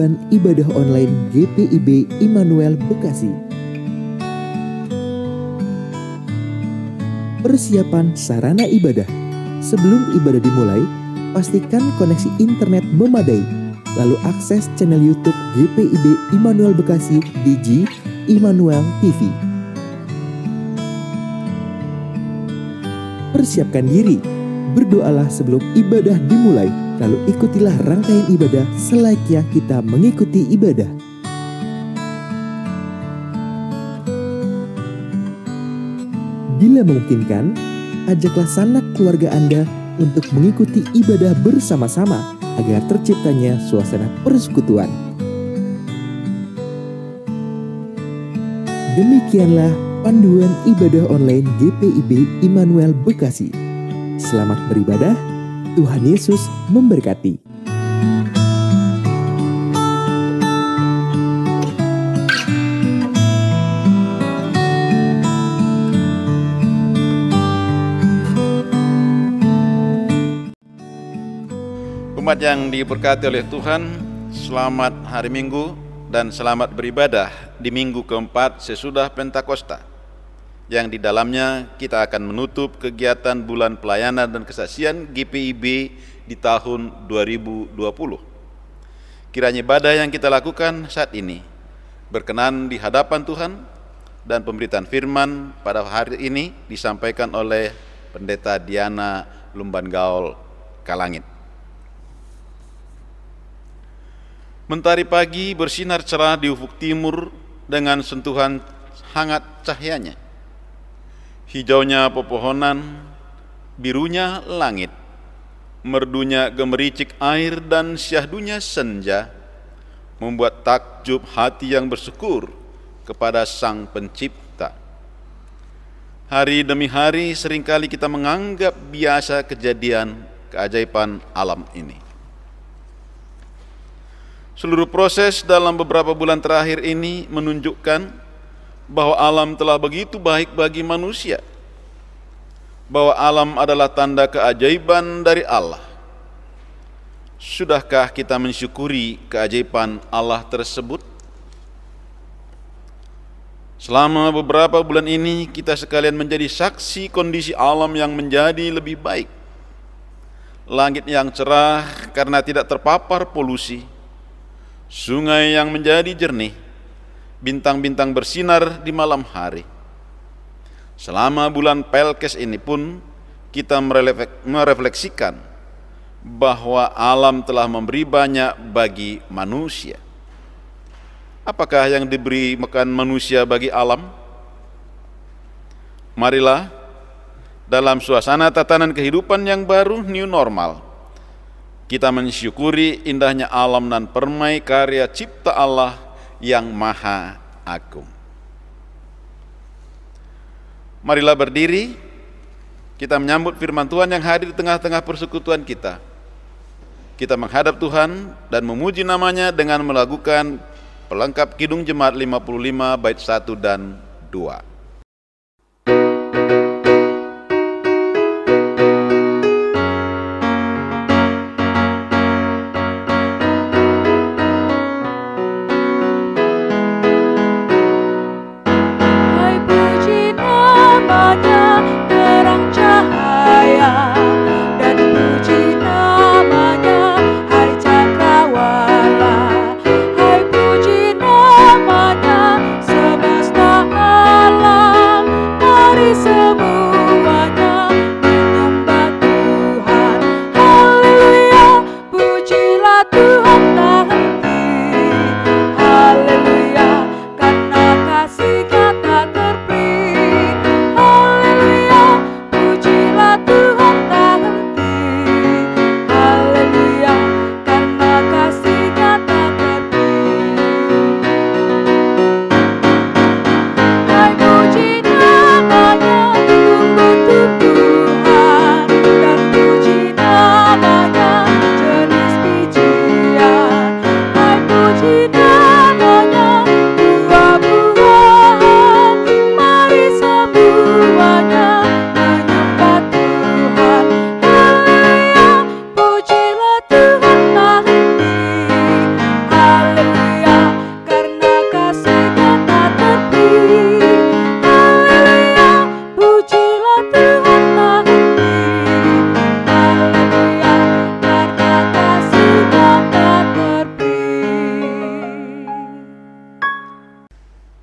Panduan Ibadah Online GPIB Immanuel Bekasi. Persiapan sarana ibadah. Sebelum ibadah dimulai, pastikan koneksi internet memadai. Lalu akses channel YouTube GPIB Immanuel Bekasi di G Immanuel TV. Persiapkan diri. Berdoalah sebelum ibadah dimulai, lalu ikutilah rangkaian ibadah selayaknya kita mengikuti ibadah. Bila memungkinkan, ajaklah sanak keluarga Anda untuk mengikuti ibadah bersama-sama agar terciptanya suasana persekutuan. Demikianlah panduan ibadah online GPIB Immanuel Bekasi. Selamat beribadah, Tuhan Yesus memberkati. Umat yang diberkati oleh Tuhan, selamat hari Minggu dan selamat beribadah di minggu keempat sesudah Pentakosta, yang di dalamnya kita akan menutup kegiatan bulan pelayanan dan kesaksian GPIB di tahun 2020. Kiranya ibadah yang kita lakukan saat ini berkenan di hadapan Tuhan, dan pemberitaan firman pada hari ini disampaikan oleh Pendeta Diana Lumban Gaul Kalangit. Mentari pagi bersinar cerah di ufuk timur dengan sentuhan hangat cahayanya. Hijaunya pepohonan, birunya langit, merdunya gemericik air dan syahdunya senja membuat takjub hati yang bersyukur kepada Sang Pencipta. Hari demi hari seringkali kita menganggap biasa kejadian keajaiban alam ini. Seluruh proses dalam beberapa bulan terakhir ini menunjukkan bahwa alam telah begitu baik bagi manusia, bahwa alam adalah tanda keajaiban dari Allah. Sudahkah kita mensyukuri keajaiban Allah tersebut? Selama beberapa bulan ini kita sekalian menjadi saksi kondisi alam yang menjadi lebih baik. Langit yang cerah karena tidak terpapar polusi, sungai yang menjadi jernih, bintang-bintang bersinar di malam hari. Selama bulan Pelkes ini pun kita merefleksikan bahwa alam telah memberi banyak bagi manusia. Apakah yang diberi makan manusia bagi alam? Marilah dalam suasana tatanan kehidupan yang baru, new normal, kita mensyukuri indahnya alam dan permai karya cipta Allah yang maha agung. Marilah berdiri, kita menyambut firman Tuhan yang hadir di tengah-tengah persekutuan kita. Kita menghadap Tuhan dan memuji namanya dengan melakukan pelengkap Kidung Jemaat 55 bait 1 dan 2. Semesta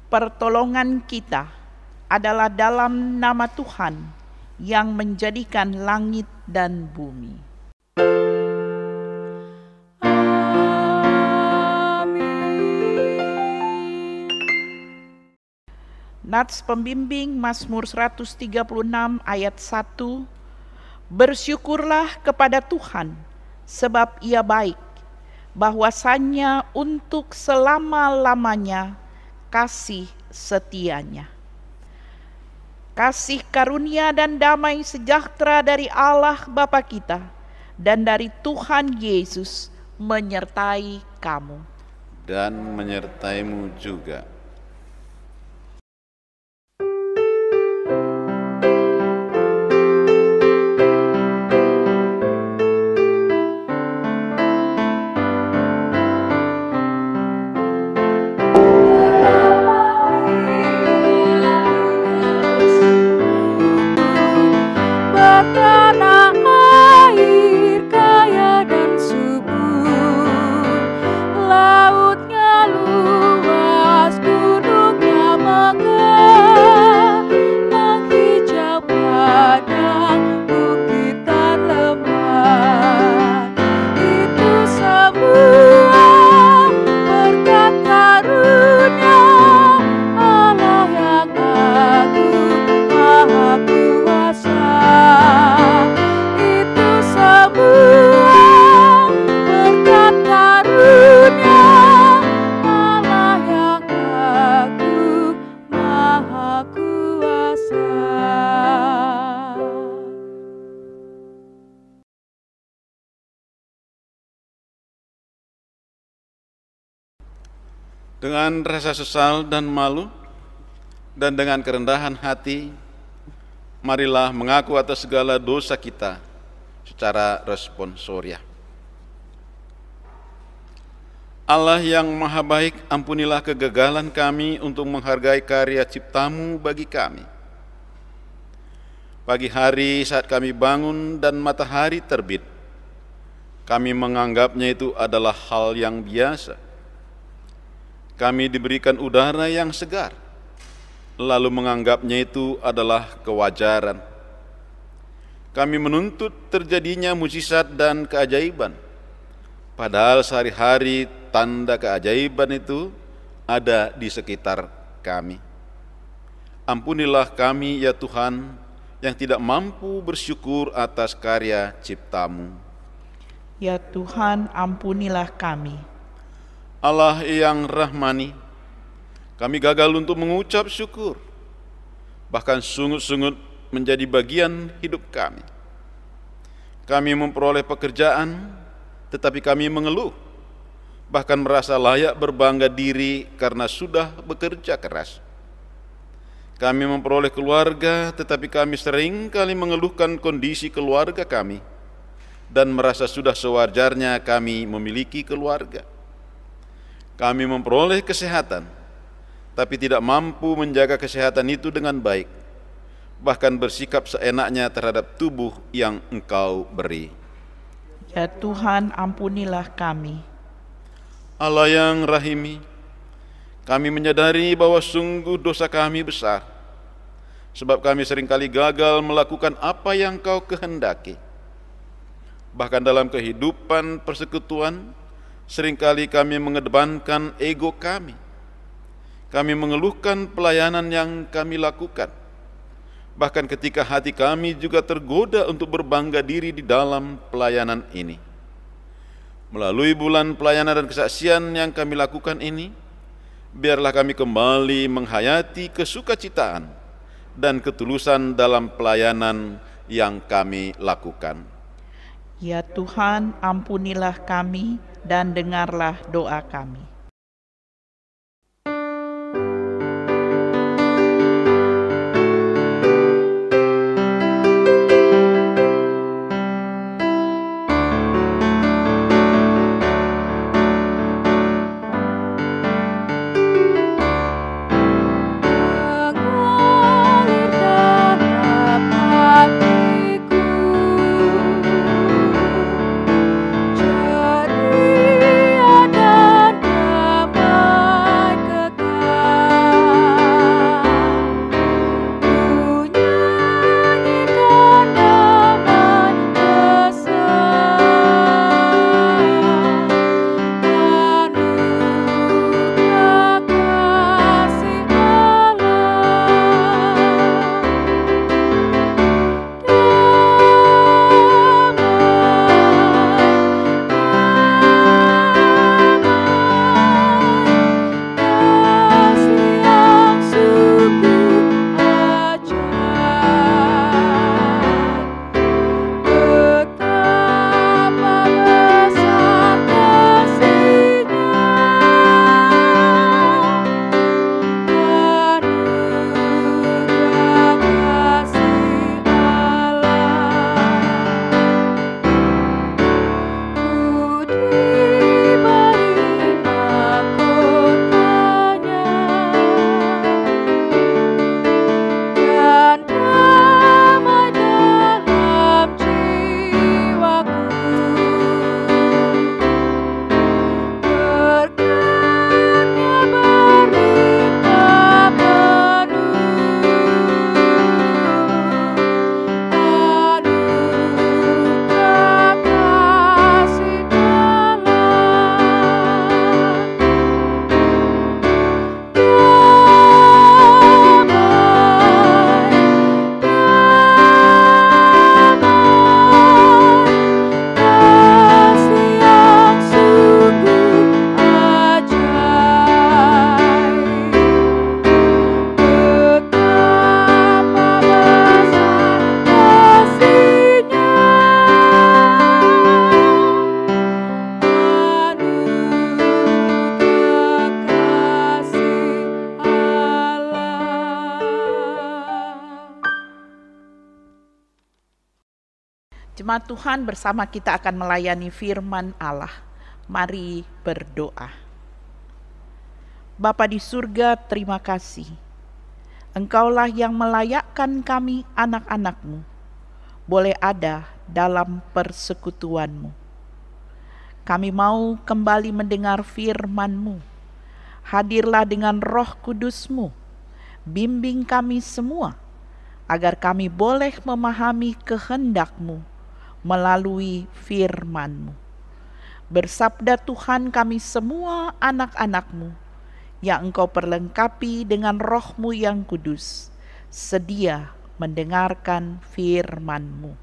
Pertolongan kita adalah dalam nama Tuhan yang menjadikan langit dan bumi. Amin. Nats pembimbing Mazmur 136 ayat 1. Bersyukurlah kepada Tuhan, sebab Ia baik, bahwasanya untuk selama-lamanya kasih setianya. Kasih karunia dan damai sejahtera dari Allah Bapa kita dan dari Tuhan Yesus menyertai kamu. Dan menyertaimu juga. Dengan rasa sesal dan malu, dan dengan kerendahan hati, marilah mengaku atas segala dosa kita secara responsorial. Allah yang maha baik, ampunilah kegagalan kami untuk menghargai karya ciptamu bagi kami. Pagi hari saat kami bangun dan matahari terbit, kami menganggapnya itu adalah hal yang biasa. Kami diberikan udara yang segar, lalu menganggapnya itu adalah kewajaran. Kami menuntut terjadinya mukjizat dan keajaiban, padahal sehari-hari tanda keajaiban itu ada di sekitar kami. Ampunilah kami ya Tuhan, yang tidak mampu bersyukur atas karya ciptamu. Ya Tuhan, ampunilah kami. Allah yang rahmani, kami gagal untuk mengucap syukur, bahkan sungut-sungut menjadi bagian hidup kami. Kami memperoleh pekerjaan, tetapi kami mengeluh, bahkan merasa layak berbangga diri karena sudah bekerja keras. Kami memperoleh keluarga, tetapi kami sering kali mengeluhkan kondisi keluarga kami, dan merasa sudah sewajarnya kami memiliki keluarga. Kami memperoleh kesehatan, tapi tidak mampu menjaga kesehatan itu dengan baik, bahkan bersikap seenaknya terhadap tubuh yang Engkau beri. Ya Tuhan, ampunilah kami. Allah yang rahimi, kami menyadari bahwa sungguh dosa kami besar, sebab kami seringkali gagal melakukan apa yang Kau kehendaki. Bahkan dalam kehidupan persekutuan, seringkali kami mengedepankan ego kami. Kami mengeluhkan pelayanan yang kami lakukan. Bahkan ketika hati kami juga tergoda untuk berbangga diri di dalam pelayanan ini. Melalui bulan pelayanan dan kesaksian yang kami lakukan ini, biarlah kami kembali menghayati kesukacitaan dan ketulusan dalam pelayanan yang kami lakukan. Ya Tuhan, ampunilah kami dan dengarlah doa kami. Ceria dan Jemaat Tuhan, bersama kita akan melayani firman Allah. Mari berdoa. Bapa di surga, terima kasih. Engkaulah yang melayakkan kami anak-anak-Mu boleh ada dalam persekutuan-Mu. Kami mau kembali mendengar firman-Mu. Hadirlah dengan Roh Kudus-Mu. Bimbing kami semua, agar kami boleh memahami kehendak-Mu melalui firman-Mu. Bersabda Tuhan, kami semua anak-anak-Mu, yang Engkau perlengkapi dengan Roh-Mu yang kudus, sedia mendengarkan firman-Mu.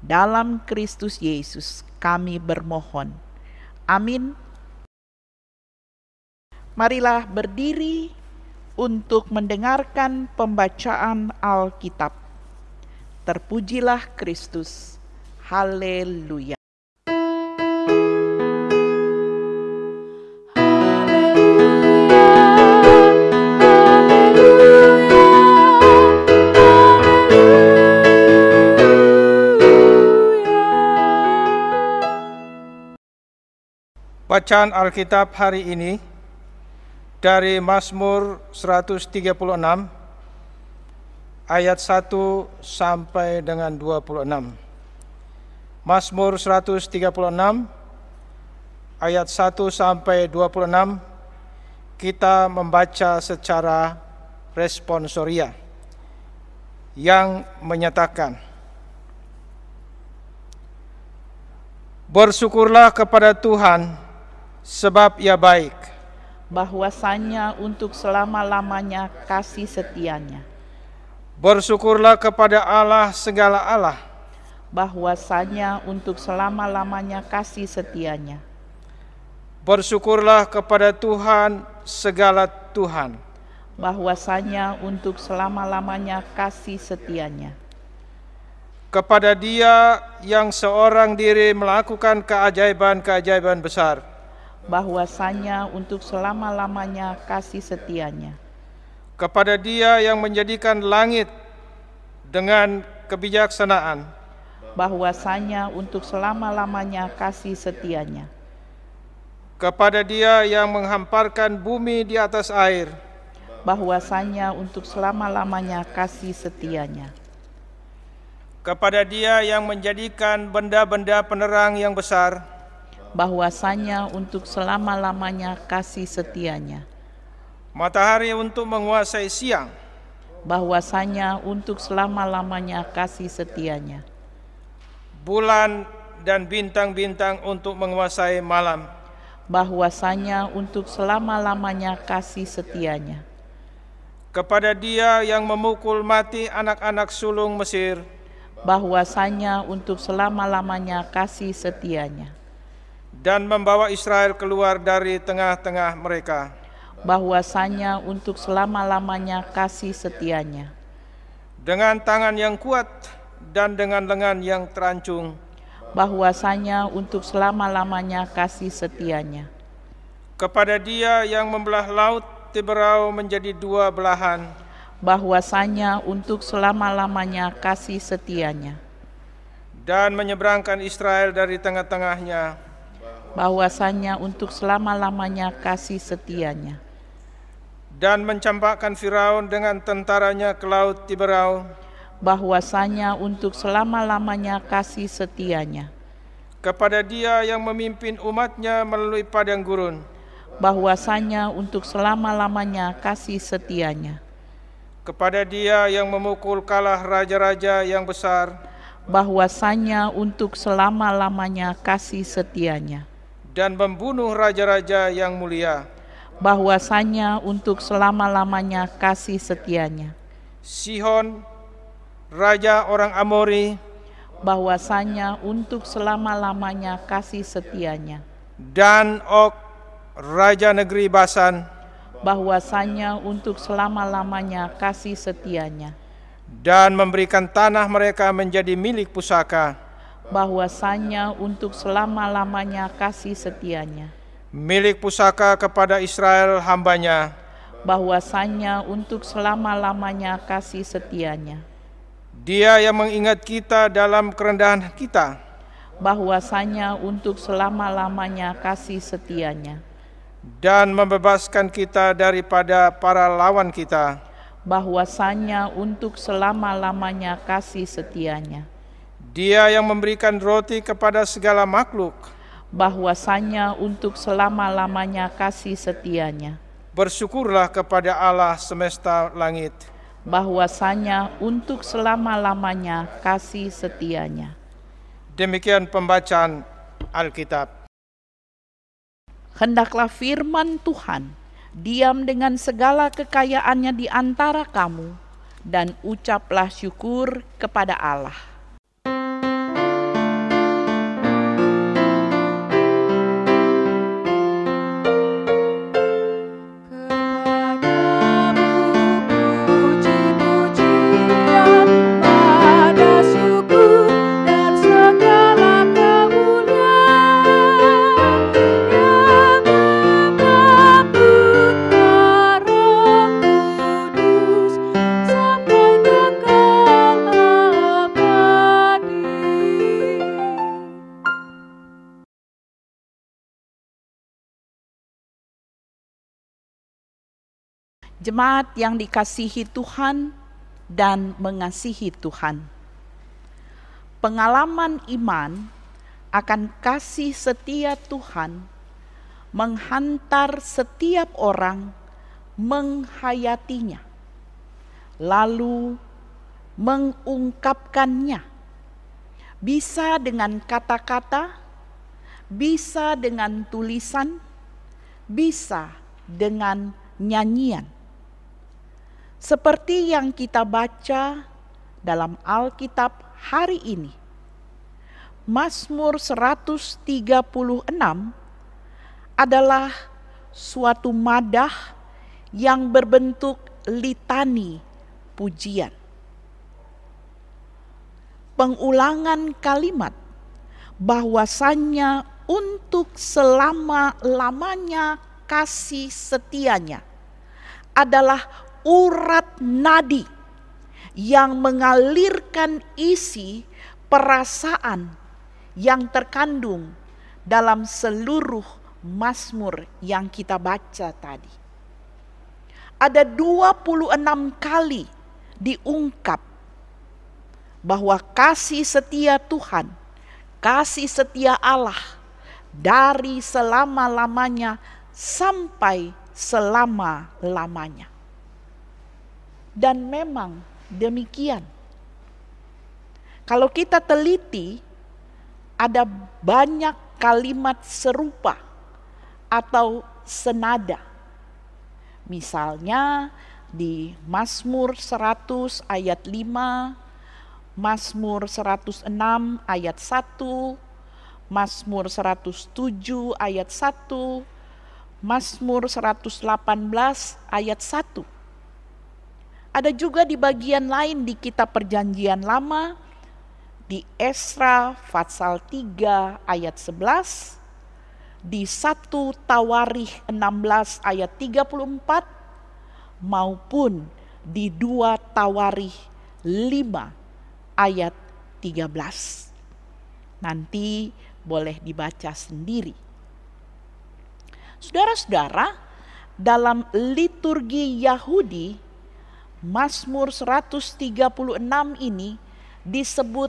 Dalam Kristus Yesus kami bermohon. Amin. Marilah berdiri untuk mendengarkan pembacaan Alkitab. Terpujilah Kristus. Haleluya. Bacaan Alkitab hari ini dari Mazmur 136 ayat 1 sampai dengan 26. Mazmur 136 ayat 1 sampai 26 kita membaca secara responsoria yang menyatakan, bersyukurlah kepada Tuhan sebab Ia baik, bahwasanya untuk selama-lamanya kasih setianya. Bersyukurlah kepada Allah segala Allah, bahwasanya untuk selama-lamanya kasih setianya. Bersyukurlah kepada Tuhan segala Tuhan, bahwasanya untuk selama-lamanya kasih setianya. Kepada Dia yang seorang diri melakukan keajaiban-keajaiban besar, bahwasanya untuk selama-lamanya kasih setianya. Kepada Dia yang menjadikan langit dengan kebijaksanaan, bahwasanya untuk selama-lamanya kasih setianya. Kepada Dia yang menghamparkan bumi di atas air, bahwasanya untuk selama-lamanya kasih setianya. Kepada Dia yang menjadikan benda-benda penerang yang besar, bahwasanya untuk selama-lamanya kasih setianya. Matahari untuk menguasai siang, bahwasanya untuk selama-lamanya kasih setianya. Bulan dan bintang-bintang untuk menguasai malam, bahwasanya untuk selama-lamanya kasih setianya. Kepada Dia yang memukul mati anak-anak sulung Mesir, bahwasanya untuk selama-lamanya kasih setianya. Dan membawa Israel keluar dari tengah-tengah mereka, bahwasanya untuk selama-lamanya kasih setianya. Dengan tangan yang kuat dan dengan lengan yang terancung, bahwasanya untuk selama-lamanya kasih setianya. Kepada Dia yang membelah laut Tiberau menjadi dua belahan, bahwasanya untuk selama-lamanya kasih setianya. Dan menyeberangkan Israel dari tengah-tengahnya, bahwasanya untuk selama-lamanya kasih setianya. Dan mencampakkan Firaun dengan tentaranya ke laut Tiberau, bahwasanya untuk selama-lamanya kasih setianya. Kepada Dia yang memimpin umatnya melalui padang gurun, bahwasanya untuk selama-lamanya kasih setianya. Kepada Dia yang memukul kalah raja-raja yang besar, bahwasanya untuk selama-lamanya kasih setianya. Dan membunuh raja-raja yang mulia, bahwasanya untuk selama-lamanya kasih setianya. Sihon, raja orang Amori, bahwasanya untuk selama-lamanya kasih setianya. Dan Og, raja negeri Basan, bahwasanya untuk selama-lamanya kasih setianya. Dan memberikan tanah mereka menjadi milik pusaka, bahwasanya untuk selama-lamanya kasih setianya. Milik pusaka kepada Israel hamba-Nya, bahwasanya untuk selama-lamanya kasih setianya. Dia yang mengingat kita dalam kerendahan kita, bahwasanya untuk selama-lamanya kasih setianya, dan membebaskan kita daripada para lawan kita, bahwasanya untuk selama-lamanya kasih setianya, Dia yang memberikan roti kepada segala makhluk, bahwasanya untuk selama-lamanya kasih setianya, bersyukurlah kepada Allah semesta langit. bahwasanya untuk selama-lamanya kasih setianya. Demikian pembacaan Alkitab. Hendaklah firman Tuhan diam dengan segala kekayaannya di antara kamu, dan ucaplah syukur kepada Allah. Jemaat yang dikasihi Tuhan dan mengasihi Tuhan, pengalaman iman akan kasih setia Tuhan menghantar setiap orang menghayatinya, lalu mengungkapkannya, bisa dengan kata-kata, bisa dengan tulisan, bisa dengan nyanyian. Seperti yang kita baca dalam Alkitab hari ini, Mazmur 136 adalah suatu madah yang berbentuk litani pujian. Pengulangan kalimat bahwasannya untuk selama-lamanya kasih setianya adalah urat nadi yang mengalirkan isi perasaan yang terkandung dalam seluruh Mazmur yang kita baca tadi. Ada 26 kali diungkap bahwa kasih setia Tuhan, kasih setia Allah dari selama-lamanya sampai selama-lamanya. Dan memang demikian. Kalau kita teliti, ada banyak kalimat serupa atau senada. Misalnya di Mazmur 100 ayat 5, Mazmur 106 ayat 1, Mazmur 107 ayat 1, Mazmur 118 ayat 1. Ada juga di bagian lain di kitab Perjanjian Lama, di Esra pasal 3 ayat 11, di 1 Tawarikh 16 ayat 34, maupun di 2 Tawarikh 5 ayat 13. Nanti boleh dibaca sendiri. Saudara-saudara, dalam liturgi Yahudi, Mazmur 136 ini disebut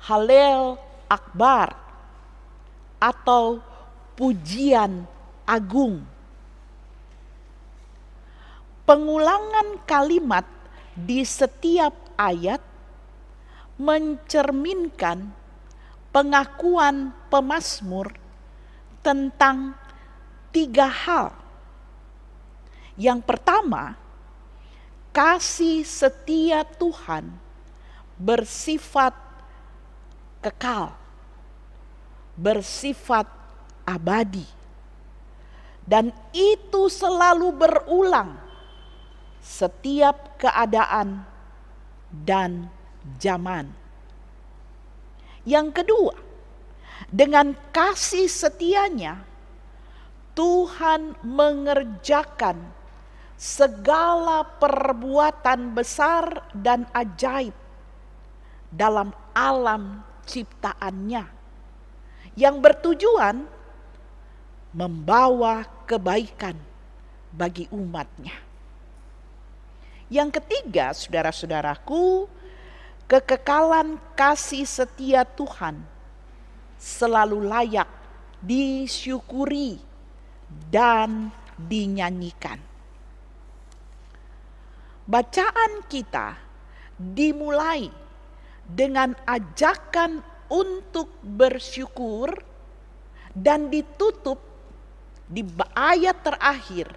Halel Akbar atau pujian agung. Pengulangan kalimat di setiap ayat mencerminkan pengakuan pemazmur tentang 3 hal. Yang pertama, kasih setia Tuhan bersifat kekal, bersifat abadi, dan itu selalu berulang setiap keadaan dan zaman. Yang kedua, dengan kasih setianya Tuhan mengerjakan segala perbuatan besar dan ajaib dalam alam ciptaannya yang bertujuan membawa kebaikan bagi umatnya. Yang ketiga, saudara-saudaraku, kekekalan kasih setia Tuhan selalu layak disyukuri dan dinyanyikan. Bacaan kita dimulai dengan ajakan untuk bersyukur dan ditutup di ayat terakhir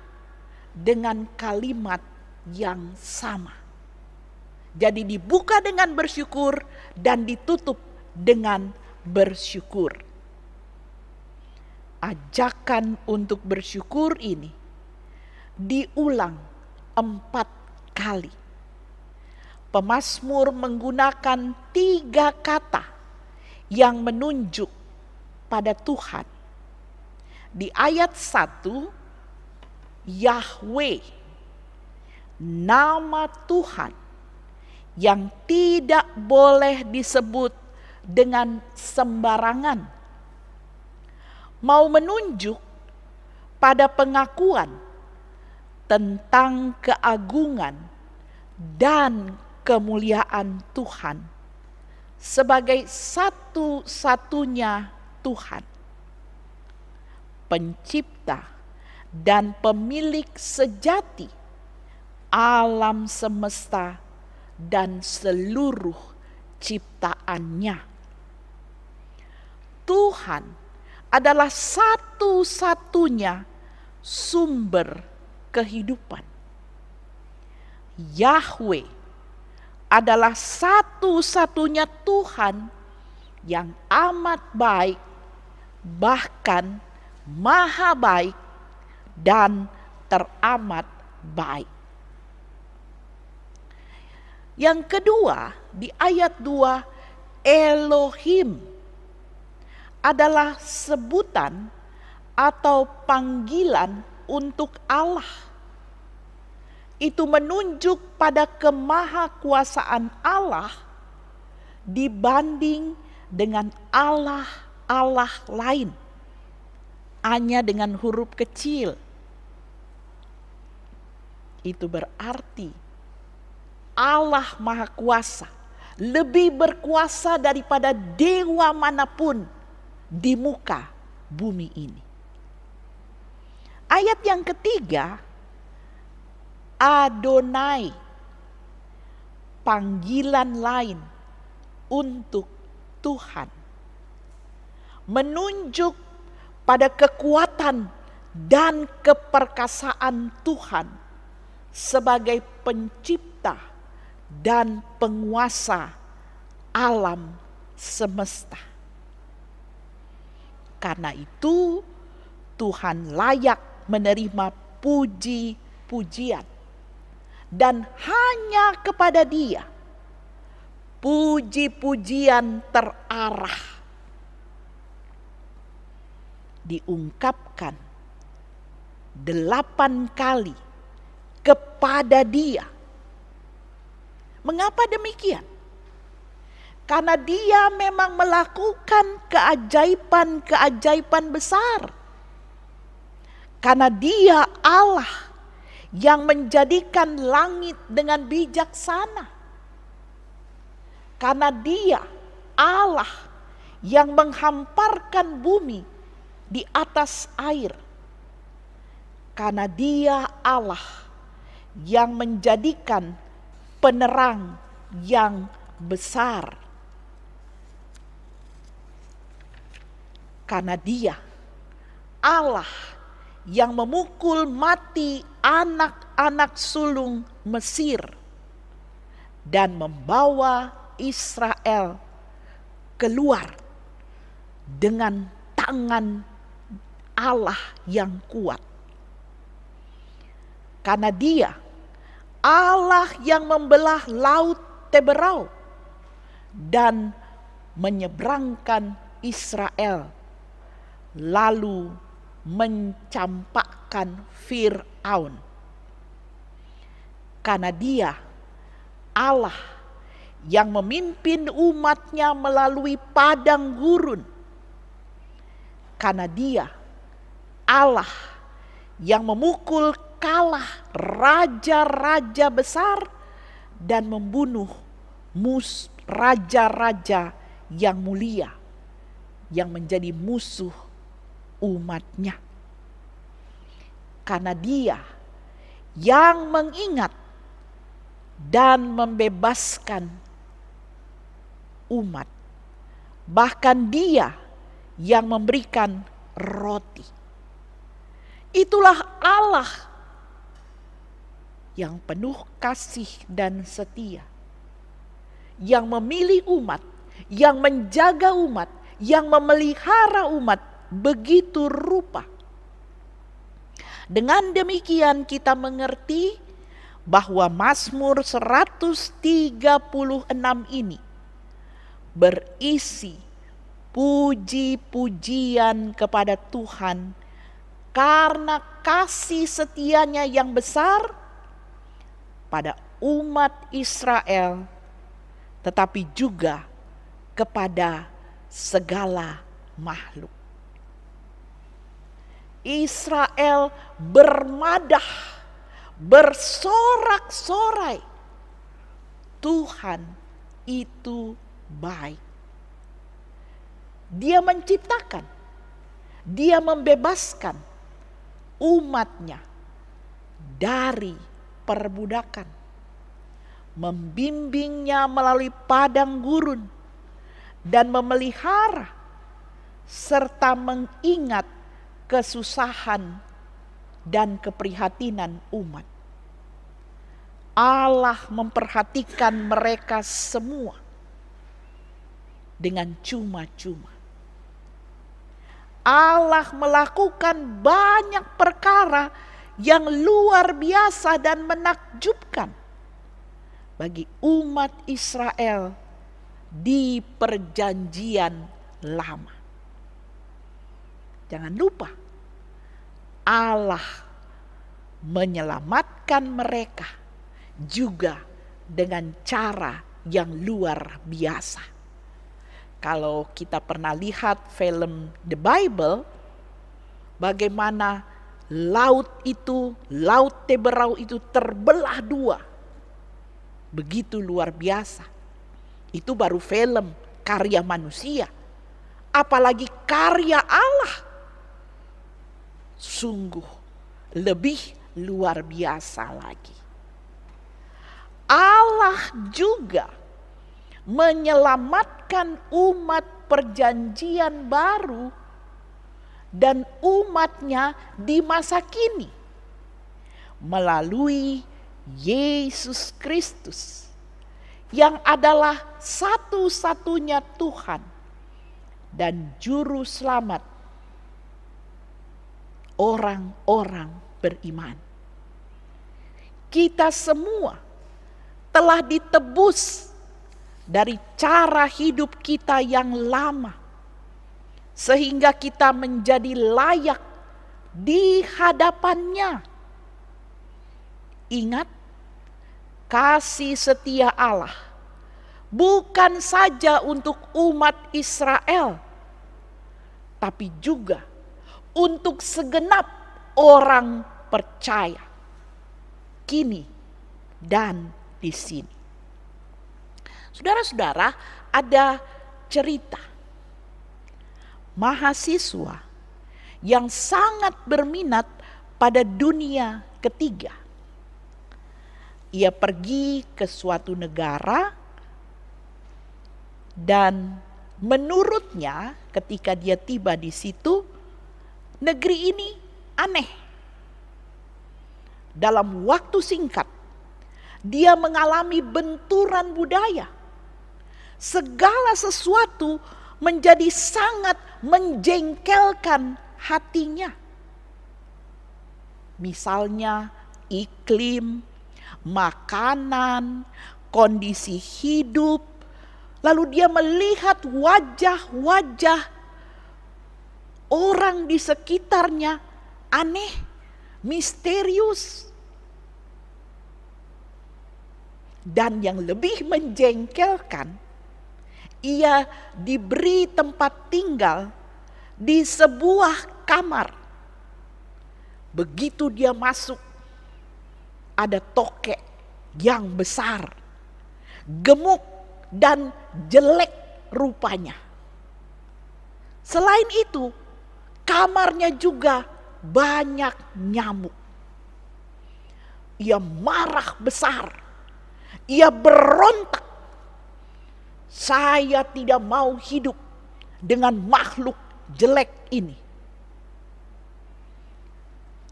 dengan kalimat yang sama. Jadi dibuka dengan bersyukur dan ditutup dengan bersyukur. Ajakan untuk bersyukur ini diulang 4 kali. Pemazmur menggunakan 3 kata yang menunjuk pada Tuhan. Di ayat 1, Yahweh, nama Tuhan yang tidak boleh disebut dengan sembarangan, mau menunjuk pada pengakuan tentang keagungan dan kemuliaan Tuhan sebagai satu-satunya Tuhan, pencipta dan pemilik sejati alam semesta dan seluruh ciptaannya. Tuhan adalah satu-satunya sumber kehidupan. Yahweh adalah satu-satunya Tuhan yang amat baik, bahkan maha baik dan teramat baik. Yang kedua, di ayat 2, Elohim adalah sebutan atau panggilan untuk Allah. Itu menunjuk pada kemahakuasaan Allah dibanding dengan Allah-Allah lain, hanya dengan huruf kecil. Itu berarti Allah Maha Kuasa lebih berkuasa daripada dewa manapun di muka bumi ini. Ayat yang ketiga, Adonai, panggilan lain untuk Tuhan, menunjuk pada kekuatan dan keperkasaan Tuhan sebagai pencipta dan penguasa alam semesta. Karena itu Tuhan layak menerima puji-pujian, dan hanya kepada Dia puji-pujian terarah. Diungkapkan 8 kali kepada Dia. Mengapa demikian? Karena Dia memang melakukan keajaiban-keajaiban besar. Karena Dia Allah yang menjadikan langit dengan bijaksana. Karena Dia Allah yang menghamparkan bumi di atas air. Karena Dia Allah yang menjadikan penerang yang besar. Karena Dia Allah yang memukul mati anak-anak sulung Mesir dan membawa Israel keluar dengan tangan Allah yang kuat. Karena Dia Allah yang membelah laut Teberau dan menyeberangkan Israel, lalu mencampakkan Fir'aun. Karena Dia Allah yang memimpin umatnya melalui padang gurun. Karena Dia Allah yang memukul kalah raja-raja besar dan membunuh raja-raja yang mulia yang menjadi musuh umatnya. Karena Dia yang mengingat dan membebaskan umat, bahkan Dia yang memberikan roti. Itulah Allah yang penuh kasih dan setia, yang memilih umat, yang menjaga umat, yang memelihara umat begitu rupa. Dengan demikian kita mengerti bahwa Mazmur 136 ini berisi puji-pujian kepada Tuhan karena kasih setianya yang besar pada umat Israel, tetapi juga kepada segala makhluk. Israel bermadah, bersorak-sorai, Tuhan itu baik. Dia menciptakan, Dia membebaskan umatnya dari perbudakan, membimbingnya melalui padang gurun, dan memelihara serta mengingat kesusahan dan keprihatinan umat. Allah memperhatikan mereka semua dengan cuma-cuma. Allah melakukan banyak perkara yang luar biasa dan menakjubkan bagi umat Israel di perjanjian lama. Jangan lupa, Allah menyelamatkan mereka juga dengan cara yang luar biasa. Kalau kita pernah lihat film The Bible, bagaimana laut Teberau itu terbelah dua. Begitu luar biasa. Itu baru film karya manusia. Apalagi karya Allah. Sungguh lebih luar biasa lagi. Allah juga menyelamatkan umat perjanjian baru dan umatnya di masa kini melalui Yesus Kristus yang adalah satu-satunya Tuhan dan Juru Selamat orang-orang beriman. Kita semua telah ditebus dari cara hidup kita yang lama, sehingga kita menjadi layak di hadapan-Nya. Ingat, kasih setia Allah bukan saja untuk umat Israel, tapi juga untuk segenap orang percaya kini dan di sini. Saudara-saudara, ada cerita mahasiswa yang sangat berminat pada dunia ketiga. Ia pergi ke suatu negara dan menurutnya ketika dia tiba di situ, negeri ini aneh. Dalam waktu singkat, dia mengalami benturan budaya. Segala sesuatu menjadi sangat menjengkelkan hatinya. Misalnya iklim, makanan, kondisi hidup. Lalu dia melihat wajah-wajah orang di sekitarnya aneh, misterius. Dan yang lebih menjengkelkan, ia diberi tempat tinggal di sebuah kamar. Begitu dia masuk, ada tokek yang besar, gemuk dan jelek rupanya. Selain itu, kamarnya juga banyak nyamuk. Ia marah besar, ia berontak. Saya tidak mau hidup dengan makhluk jelek ini.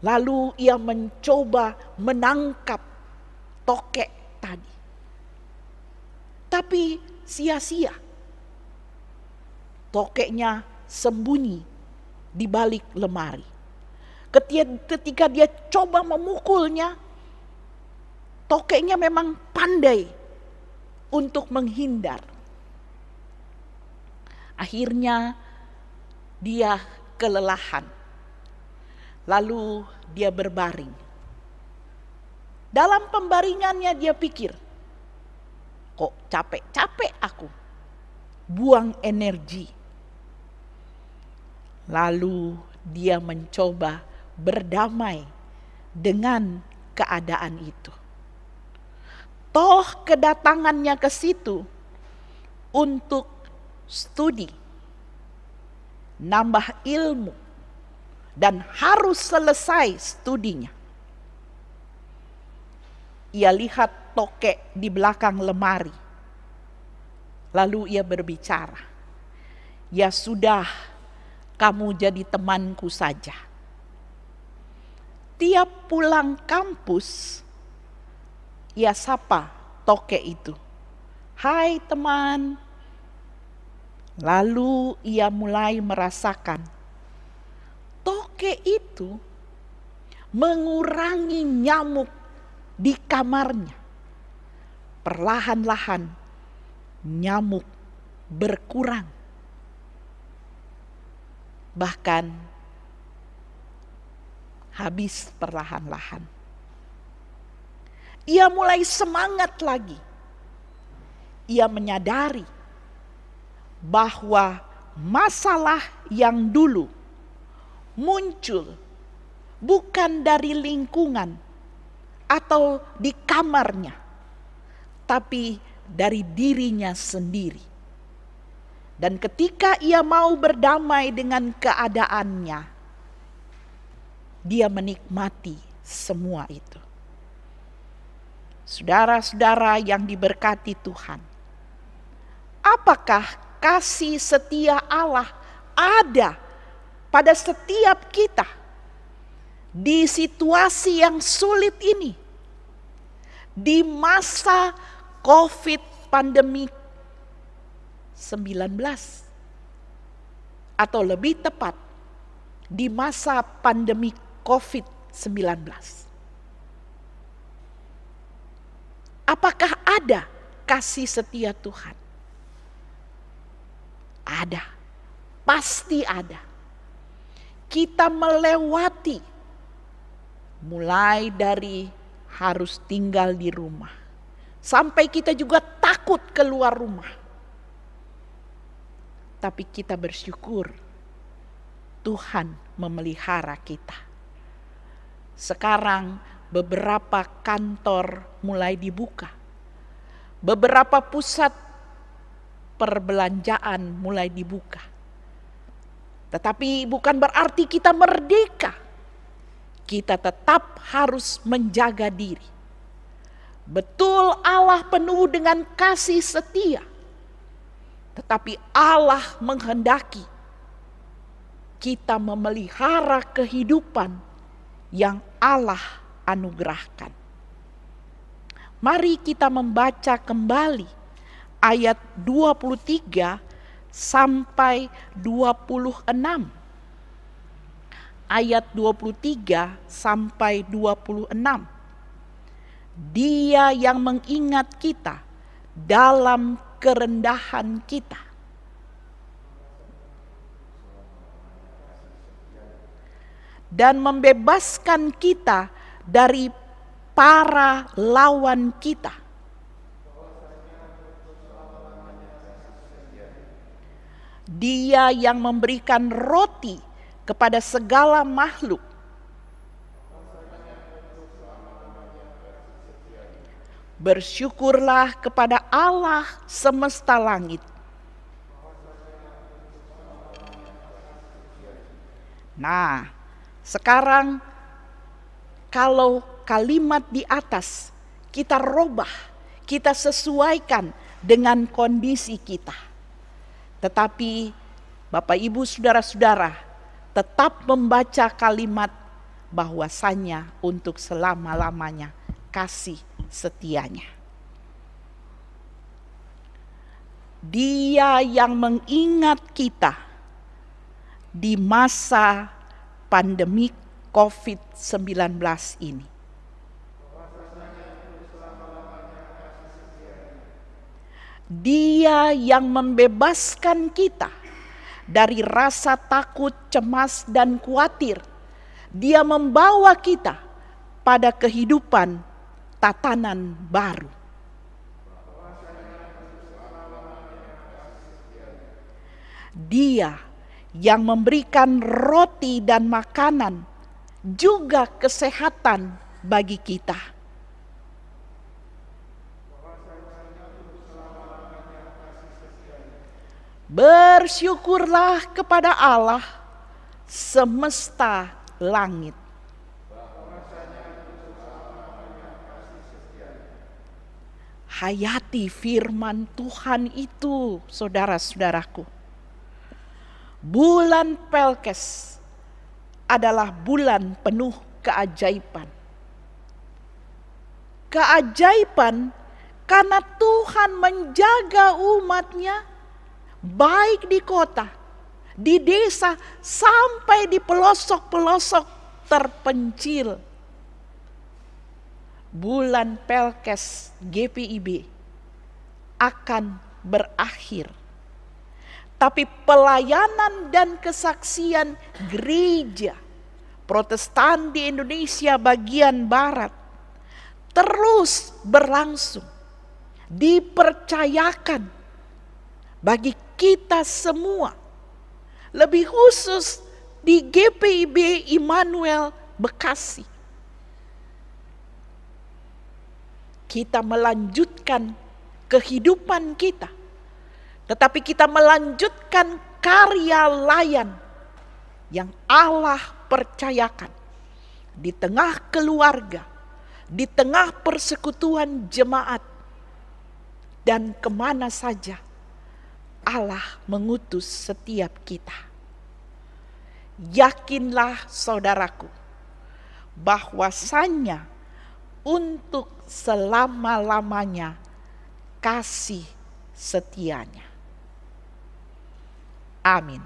Lalu ia mencoba menangkap tokek tadi. Tapi sia-sia. Tokeknya sembunyi di balik lemari. Ketika dia coba memukulnya, tokeknya memang pandai untuk menghindar. Akhirnya dia kelelahan. Lalu dia berbaring. Dalam pembaringannya dia pikir, kok capek-capek aku, buang energi. Lalu dia mencoba berdamai dengan keadaan itu. Toh kedatangannya ke situ untuk studi, nambah ilmu, dan harus selesai studinya. Ia lihat tokek di belakang lemari. Lalu ia berbicara, "Ya sudah, kamu jadi temanku saja." Tiap pulang kampus, ia sapa tokek itu, "Hai teman." Lalu ia mulai merasakan tokek itu mengurangi nyamuk di kamarnya. Perlahan-lahan nyamuk berkurang. Bahkan habis perlahan-lahan. Ia mulai semangat lagi. Ia menyadari bahwa masalah yang dulu muncul bukan dari lingkungan atau di kamarnya, tapi dari dirinya sendiri. Dan ketika ia mau berdamai dengan keadaannya, dia menikmati semua itu. Saudara-saudara yang diberkati Tuhan, apakah kasih setia Allah ada pada setiap kita di situasi yang sulit ini, di masa COVID pandemi 19, atau lebih tepat di masa pandemi COVID-19? Apakah ada kasih setia Tuhan? Ada, pasti ada. Kita melewati mulai dari harus tinggal di rumah, sampai kita juga takut keluar rumah. Tapi kita bersyukur Tuhan memelihara kita. Sekarang beberapa kantor mulai dibuka. Beberapa pusat perbelanjaan mulai dibuka. Tetapi bukan berarti kita merdeka. Kita tetap harus menjaga diri. Betul, Allah penuh dengan kasih setia. Tetapi Allah menghendaki kita memelihara kehidupan yang Allah anugerahkan. Mari kita membaca kembali ayat 23 sampai 26. Ayat 23 sampai 26. Dia yang mengingat kita dalam kerendahan kita. Dan membebaskan kita dari para lawan kita. Dia yang memberikan roti kepada segala makhluk. Bersyukurlah kepada Allah semesta langit. Nah, sekarang kalau kalimat di atas kita robah, kita sesuaikan dengan kondisi kita. Tetapi Bapak Ibu Saudara-saudara tetap membaca kalimat bahwasanya untuk selama-lamanya kasih setianya. Dia yang mengingat kita di masa pandemi COVID-19 ini. Dia yang membebaskan kita dari rasa takut, cemas, dan khawatir. Dia membawa kita pada kehidupan tatanan baru. Dia yang memberikan roti dan makanan, juga kesehatan bagi kita. Bersyukurlah kepada Allah semesta langit. Hayati firman Tuhan itu, saudara-saudaraku. Bulan Pelkes adalah bulan penuh keajaiban. Keajaiban karena Tuhan menjaga umatnya baik di kota, di desa, sampai di pelosok-pelosok terpencil. Bulan Pelkes GPIB akan berakhir. Tapi pelayanan dan kesaksian gereja Protestan di Indonesia bagian barat terus berlangsung. Dipercayakan bagi kita semua. Lebih khusus di GPIB Immanuel Bekasi. Kita melanjutkan kehidupan kita, tetapi kita melanjutkan karya layan yang Allah percayakan di tengah keluarga, di tengah persekutuan jemaat, dan kemana saja Allah mengutus setiap kita. Yakinlah saudaraku, bahwasanya untuk selama-lamanya kasih setianya. Amin.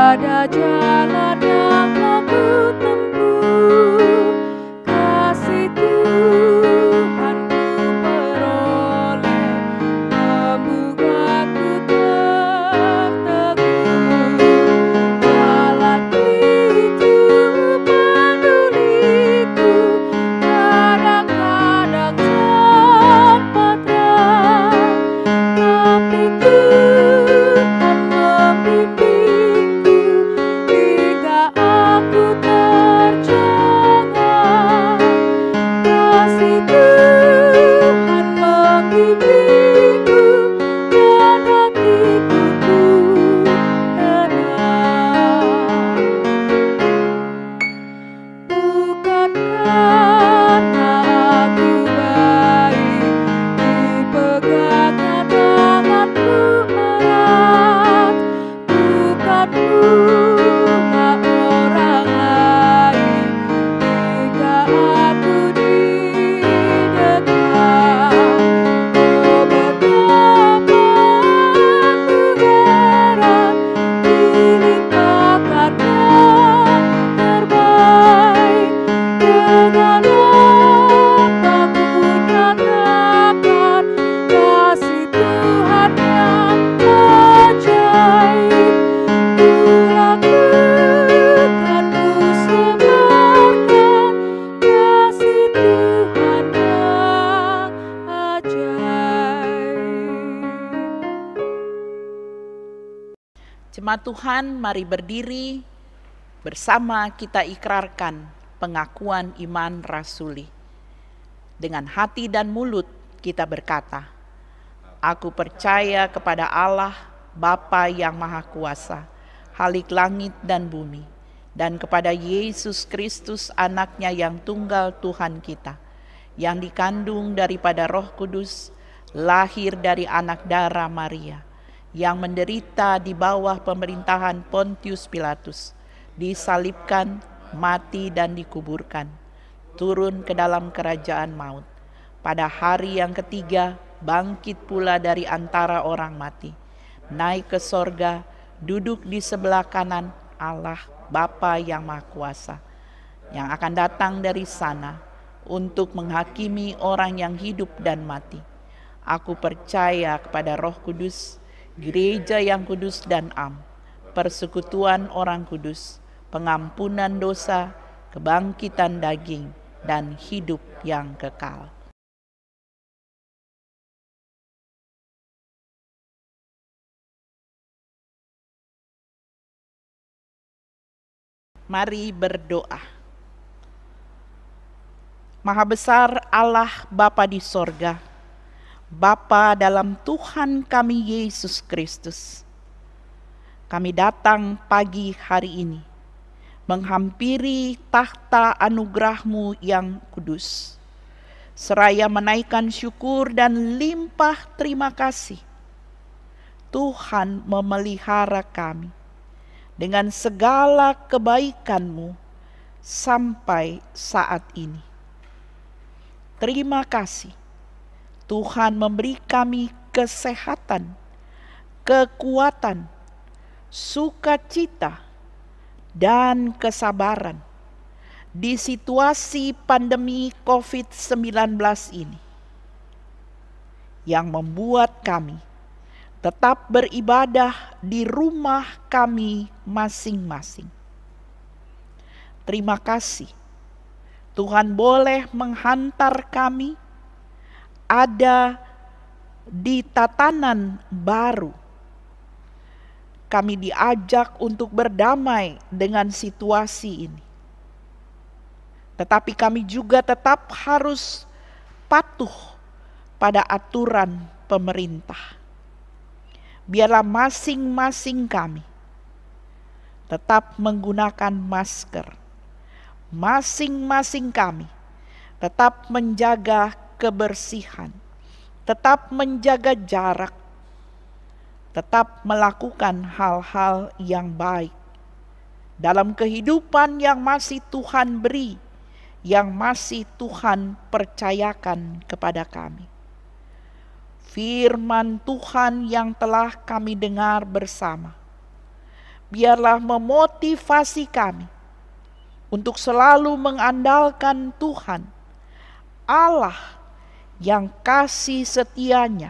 Ada jalan yang telah ku tempuh, kasih Tuhan ku peroleh, membuatku tertegun. Jalan itu peduliku, kadang-kadang sempat terang, tapi Tuhan membimbing hingga Jemaat Tuhan, mari berdiri bersama kita ikrarkan pengakuan iman rasuli. Dengan hati dan mulut kita berkata, aku percaya kepada Allah, Bapa yang Maha Kuasa, Khalik langit dan bumi, dan kepada Yesus Kristus anaknya yang tunggal Tuhan kita, yang dikandung daripada Roh Kudus, lahir dari anak darah Maria, yang menderita di bawah pemerintahan Pontius Pilatus, disalibkan, mati dan dikuburkan, turun ke dalam kerajaan maut. Pada hari yang ketiga, bangkit pula dari antara orang mati, naik ke sorga, duduk di sebelah kanan Allah Bapa yang Maha Kuasa, yang akan datang dari sana untuk menghakimi orang yang hidup dan mati. Aku percaya kepada Roh Kudus, gereja yang kudus dan am, persekutuan orang kudus, pengampunan dosa, kebangkitan daging, dan hidup yang kekal. Mari berdoa. Maha besar Allah Bapa di sorga, Bapa dalam Tuhan kami Yesus Kristus, kami datang pagi hari ini menghampiri takhta anugerah-Mu yang kudus, seraya menaikkan syukur dan limpah terima kasih. Tuhan memelihara kami dengan segala kebaikan-Mu sampai saat ini. Terima kasih Tuhan memberi kami kesehatan, kekuatan, sukacita, dan kesabaran di situasi pandemi COVID-19 ini, yang membuat kami tetap beribadah di rumah kami masing-masing. Terima kasih Tuhan boleh menghantar kami ada di tatanan baru. Kami diajak untuk berdamai dengan situasi ini. Tetapi kami juga tetap harus patuh pada aturan pemerintah. Biarlah masing-masing kami tetap menggunakan masker. Masing-masing kami tetap menjaga kebersihan, tetap menjaga jarak, tetap melakukan hal-hal yang baik dalam kehidupan yang masih Tuhan beri, yang masih Tuhan percayakan kepada kami. Firman Tuhan yang telah kami dengar bersama, biarlah memotivasi kami untuk selalu mengandalkan Tuhan, Allah yang kasih setianya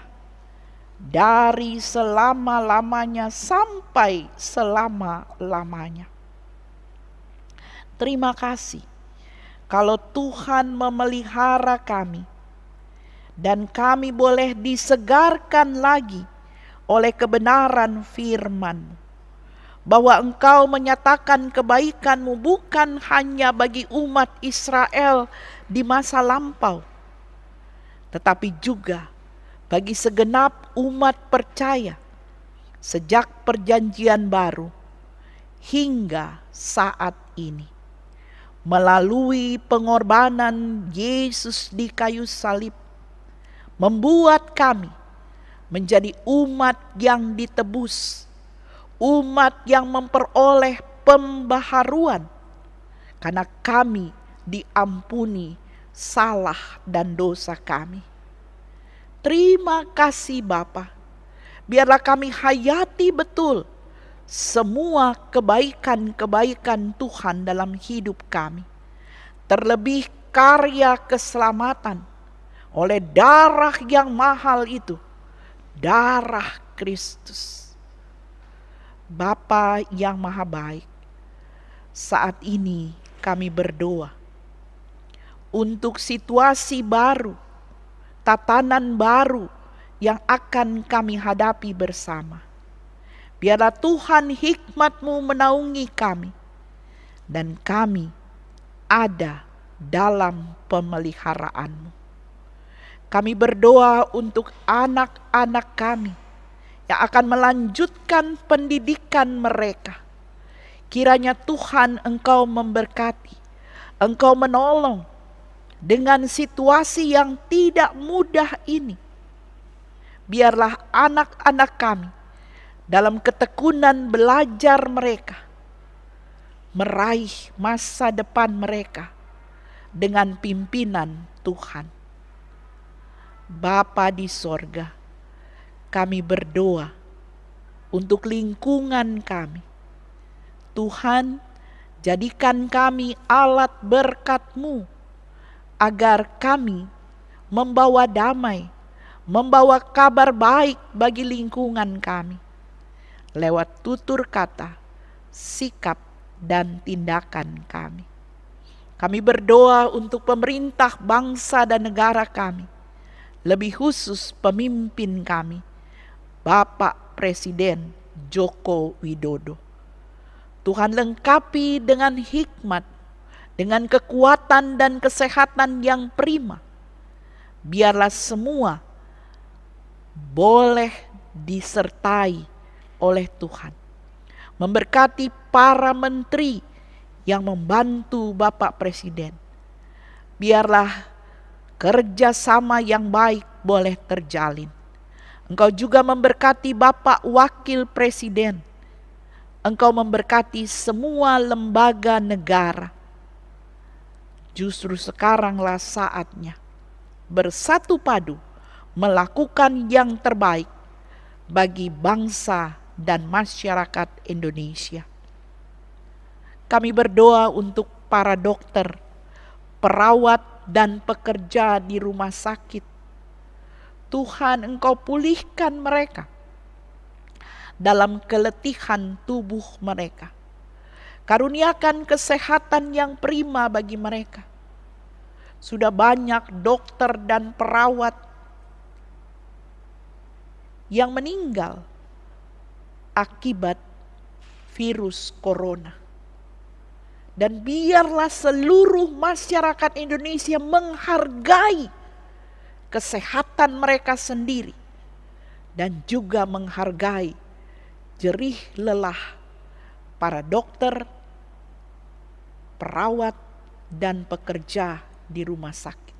dari selama-lamanya sampai selama-lamanya. Terima kasih kalau Tuhan memelihara kami dan kami boleh disegarkan lagi oleh kebenaran firman-Mu, bahwa Engkau menyatakan kebaikan-Mu bukan hanya bagi umat Israel di masa lampau, tetapi juga bagi segenap umat percaya sejak perjanjian baru hingga saat ini. Melalui pengorbanan Yesus di kayu salib, membuat kami menjadi umat yang ditebus, umat yang memperoleh pembaharuan, karena kami diampuni salah dan dosa kami. Terima kasih Bapa. Biarlah kami hayati betul semua kebaikan-kebaikan Tuhan dalam hidup kami. Terlebih karya keselamatan oleh darah yang mahal itu, darah Kristus. Bapa yang Maha Baik, saat ini kami berdoa untuk situasi baru, tatanan baru yang akan kami hadapi bersama. Biarlah Tuhan hikmat-Mu menaungi kami, dan kami ada dalam pemeliharaan-Mu. Kami berdoa untuk anak-anak kami yang akan melanjutkan pendidikan mereka. Kiranya Tuhan Engkau memberkati, Engkau menolong dengan situasi yang tidak mudah ini. Biarlah anak-anak kami dalam ketekunan belajar mereka meraih masa depan mereka dengan pimpinan Tuhan. Bapa di sorga, kami berdoa untuk lingkungan kami. Tuhan, jadikan kami alat berkat-Mu agar kami membawa damai, membawa kabar baik bagi lingkungan kami lewat tutur kata, sikap, dan tindakan kami. Kami berdoa untuk pemerintah bangsa dan negara kami, lebih khusus pemimpin kami, Bapak Presiden Joko Widodo. Tuhan lengkapi dengan hikmat, dengan kekuatan dan kesehatan yang prima. Biarlah semua boleh disertai oleh Tuhan. Memberkati para menteri yang membantu Bapak Presiden. Biarlah kerjasama yang baik boleh terjalin. Engkau juga memberkati Bapak Wakil Presiden. Engkau memberkati semua lembaga negara. Justru sekaranglah saatnya bersatu padu melakukan yang terbaik bagi bangsa dan masyarakat Indonesia. Kami berdoa untuk para dokter, perawat, dan pekerja di rumah sakit. Tuhan, Engkau pulihkan mereka dalam keletihan tubuh mereka. Karuniakan kesehatan yang prima bagi mereka. Sudah banyak dokter dan perawat yang meninggal akibat virus corona. Dan biarlah seluruh masyarakat Indonesia menghargai kesehatan mereka sendiri dan juga menghargai jerih lelah para dokter, perawat, dan pekerja di rumah sakit.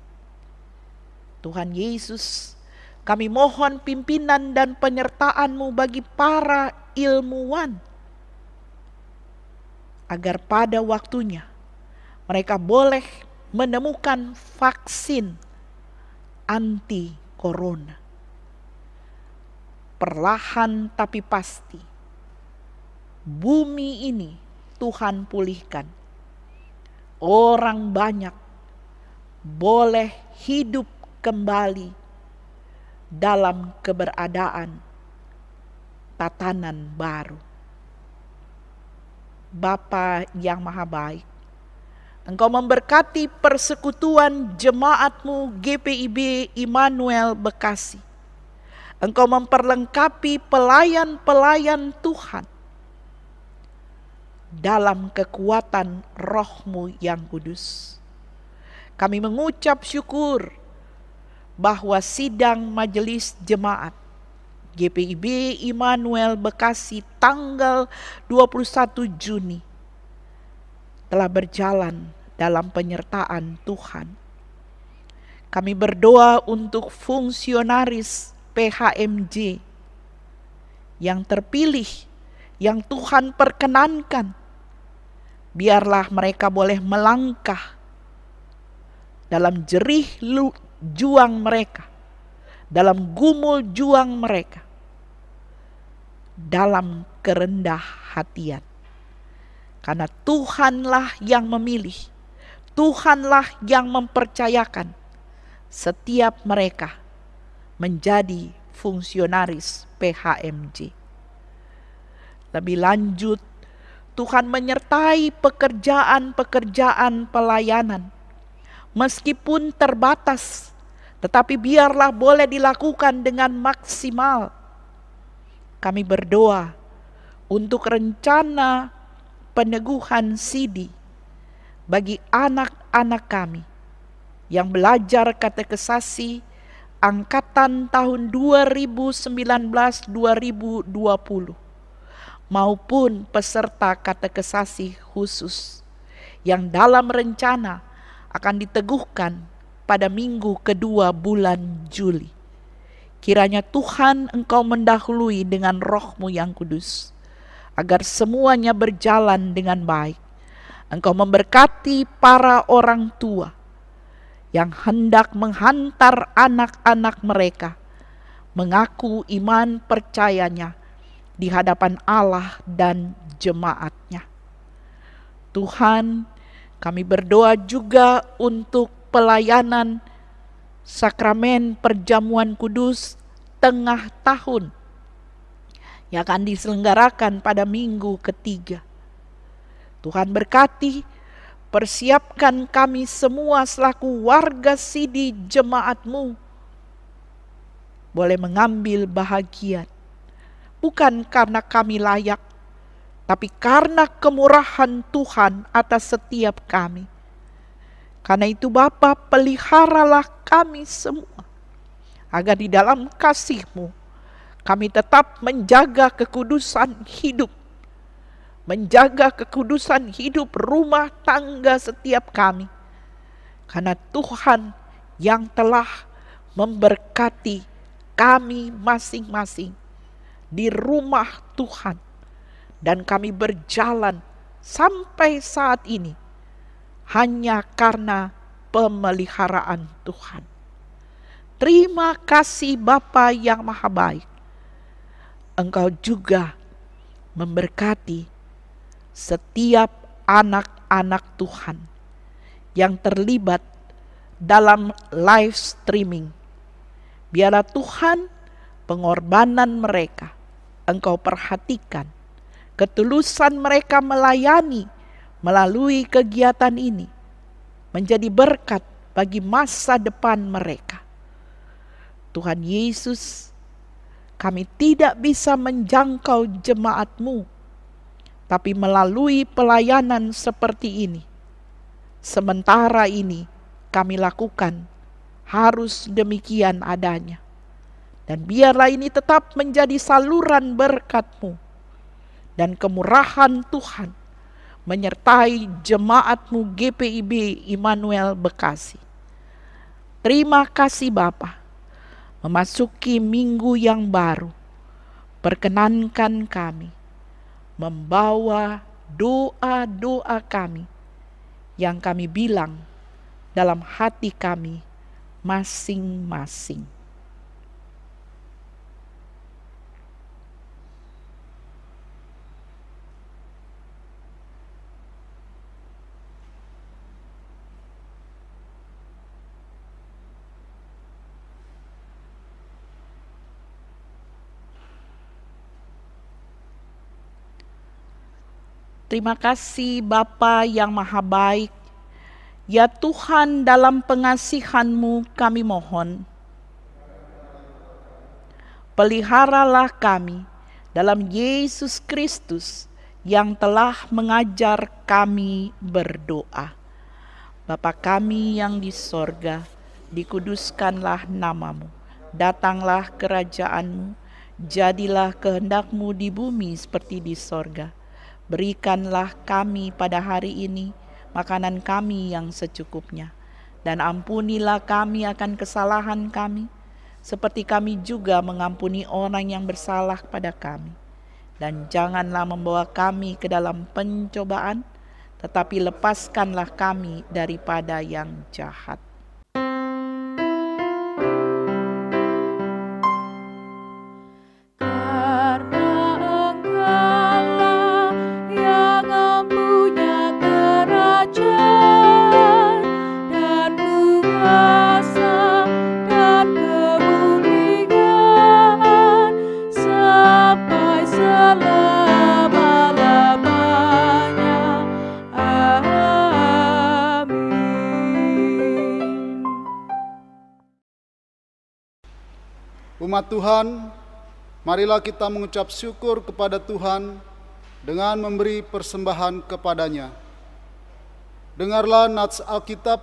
Tuhan Yesus, kami mohon pimpinan dan penyertaan-Mu bagi para ilmuwan, agar pada waktunya mereka boleh menemukan vaksin anti corona. Perlahan tapi pasti, bumi ini Tuhan pulihkan. Orang banyak boleh hidup kembali dalam keberadaan tatanan baru. Bapa yang Maha Baik, Engkau memberkati persekutuan jemaat-Mu GPIB Immanuel Bekasi. Engkau memperlengkapi pelayan-pelayan Tuhan dalam kekuatan Roh-Mu yang kudus. Kami mengucap syukur bahwa sidang majelis jemaat GPIB Immanuel Bekasi tanggal 21 Juni telah berjalan dalam penyertaan Tuhan. Kami berdoa untuk fungsionaris PHMJ yang terpilih, yang Tuhan perkenankan. Biarlah mereka boleh melangkah dalam jerih juang mereka, dalam gumul juang mereka, dalam kerendah hatian. Karena Tuhanlah yang memilih, Tuhanlah yang mempercayakan setiap mereka menjadi fungsionaris PHMJ. Lebih lanjut, Tuhan menyertai pekerjaan-pekerjaan pelayanan, meskipun terbatas, tetapi biarlah boleh dilakukan dengan maksimal. Kami berdoa untuk rencana peneguhan sidi bagi anak-anak kami yang belajar katekesasi angkatan tahun 2019-2020 maupun peserta katekesasi khusus yang dalam rencana akan diteguhkan pada minggu kedua bulan Juli. Kiranya Tuhan Engkau mendahului dengan Roh-Mu yang kudus, agar semuanya berjalan dengan baik. Engkau memberkati para orang tua yang hendak menghantar anak-anak mereka mengaku iman percayanya di hadapan Allah dan jemaatnya. Tuhan, kami berdoa juga untuk pelayanan sakramen perjamuan kudus tengah tahun yang akan diselenggarakan pada minggu ketiga. Tuhan berkati, persiapkan kami semua selaku warga sidi jemaat-Mu boleh mengambil bahagian, bukan karena kami layak, tapi karena kemurahan Tuhan atas setiap kami. Karena itu Bapa, peliharalah kami semua, agar di dalam kasih-Mu kami tetap menjaga kekudusan hidup, menjaga kekudusan hidup rumah tangga setiap kami. Karena Tuhan yang telah memberkati kami masing-masing di rumah Tuhan, dan kami berjalan sampai saat ini hanya karena pemeliharaan Tuhan. Terima kasih Bapa yang Maha Baik. Engkau juga memberkati setiap anak-anak Tuhan yang terlibat dalam live streaming. Biarlah Tuhan pengorbanan mereka Engkau perhatikan, ketulusan mereka melayani melalui kegiatan ini menjadi berkat bagi masa depan mereka. Tuhan Yesus, kami tidak bisa menjangkau jemaat-Mu, tapi melalui pelayanan seperti ini, sementara ini kami lakukan harus demikian adanya. Dan biarlah ini tetap menjadi saluran berkat-Mu dan kemurahan Tuhan menyertai jemaat-Mu GPIB Immanuel Bekasi. Terima kasih Bapa. Memasuki minggu yang baru, perkenankan kami membawa doa-doa kami yang kami bilang dalam hati kami masing-masing. Terima kasih Bapa yang Maha Baik. Ya Tuhan, dalam pengasihan-Mu kami mohon, peliharalah kami dalam Yesus Kristus yang telah mengajar kami berdoa. Bapa kami yang di sorga, dikuduskanlah nama-Mu, datanglah kerajaan-Mu, jadilah kehendak-Mu di bumi seperti di sorga. Berikanlah kami pada hari ini makanan kami yang secukupnya, dan ampunilah kami akan kesalahan kami, seperti kami juga mengampuni orang yang bersalah pada kami. Dan janganlah membawa kami ke dalam pencobaan, tetapi lepaskanlah kami daripada yang jahat. Umat Tuhan, marilah kita mengucap syukur kepada Tuhan dengan memberi persembahan kepadanya. Dengarlah nats Alkitab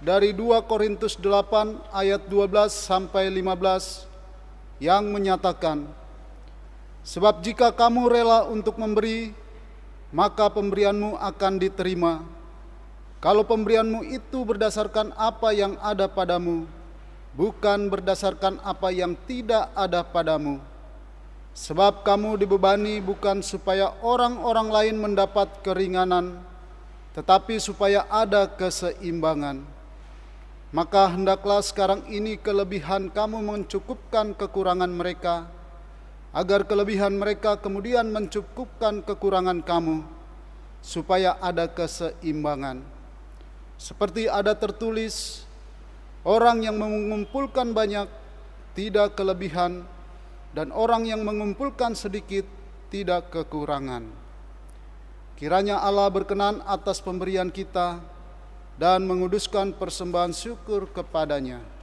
dari 2 Korintus 8 ayat 12 sampai 15 yang menyatakan, sebab jika kamu rela untuk memberi, maka pemberianmu akan diterima. Kalau pemberianmu itu berdasarkan apa yang ada padamu, bukan berdasarkan apa yang tidak ada padamu. Sebab kamu dibebani bukan supaya orang-orang lain mendapat keringanan, tetapi supaya ada keseimbangan. Maka hendaklah sekarang ini kelebihan kamu mencukupkan kekurangan mereka, agar kelebihan mereka kemudian mencukupkan kekurangan kamu, supaya ada keseimbangan. Seperti ada tertulis, orang yang mengumpulkan banyak tidak kelebihan, dan orang yang mengumpulkan sedikit tidak kekurangan. Kiranya Allah berkenan atas pemberian kita dan menguduskan persembahan syukur kepadanya.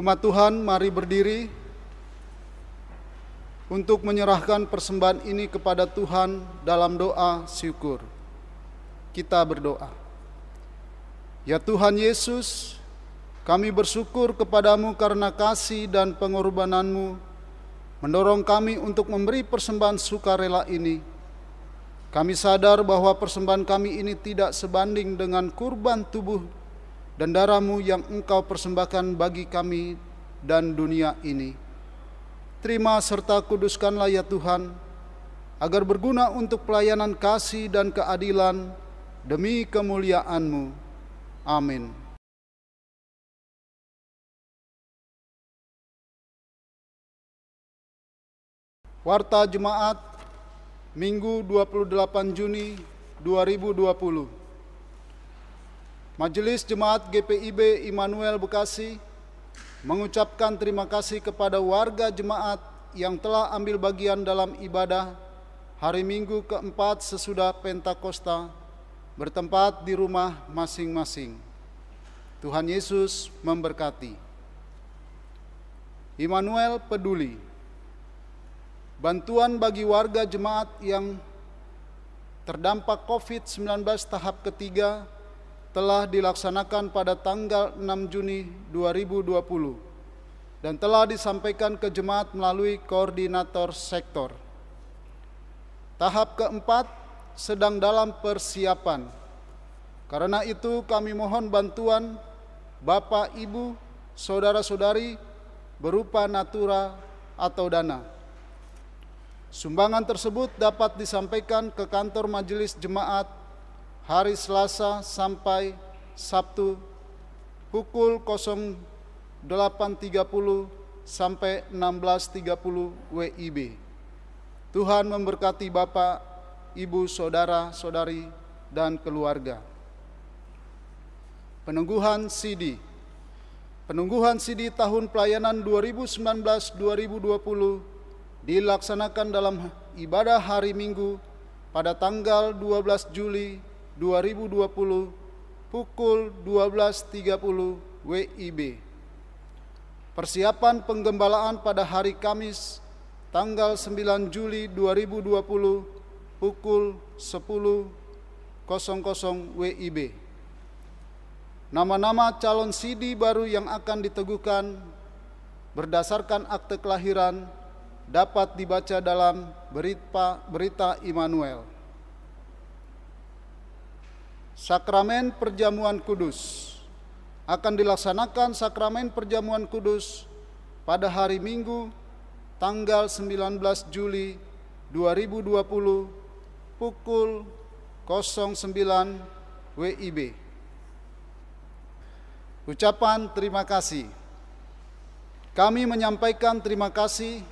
Umat Tuhan, mari berdiri untuk menyerahkan persembahan ini kepada Tuhan dalam doa syukur. Kita berdoa. Ya Tuhan Yesus, kami bersyukur kepadamu karena kasih dan pengorbananmu mendorong kami untuk memberi persembahan sukarela ini. Kami sadar bahwa persembahan kami ini tidak sebanding dengan kurban tubuh dan darah-Mu yang Engkau persembahkan bagi kami dan dunia ini. Terima serta kuduskanlah ya Tuhan, agar berguna untuk pelayanan kasih dan keadilan demi kemuliaan-Mu. Amin. Warta Jemaat Minggu 28 Juni 2020. Majelis Jemaat GPIB Immanuel Bekasi mengucapkan terima kasih kepada warga jemaat yang telah ambil bagian dalam ibadah hari Minggu keempat sesudah Pentakosta bertempat di rumah masing-masing. Tuhan Yesus memberkati. Immanuel peduli. Bantuan bagi warga jemaat yang terdampak COVID-19 tahap ketiga telah dilaksanakan pada tanggal 6 Juni 2020 dan telah disampaikan ke jemaat melalui koordinator sektor. Tahap keempat sedang dalam persiapan. Karena itu kami mohon bantuan Bapak, Ibu, Saudara-saudari berupa natura atau dana. Sumbangan tersebut dapat disampaikan ke kantor Majelis Jemaat hari Selasa sampai Sabtu pukul 08.30 sampai 16.30 WIB. Tuhan memberkati Bapak, Ibu, Saudara-saudari, dan keluarga. Penungguhan CD. Penungguhan CD tahun pelayanan 2019-2020 dilaksanakan dalam ibadah hari Minggu pada tanggal 12 Juli 2020 pukul 12.30 WIB. Persiapan penggembalaan pada hari Kamis tanggal 9 Juli 2020 pukul 10.00 WIB. Nama-nama calon CD baru yang akan diteguhkan berdasarkan akte kelahiran dapat dibaca dalam berita Immanuel. Sakramen Perjamuan Kudus. Akan dilaksanakan sakramen Perjamuan Kudus pada hari Minggu tanggal 19 Juli 2020 pukul 09.00 WIB. Ucapan terima kasih. Kami menyampaikan terima kasih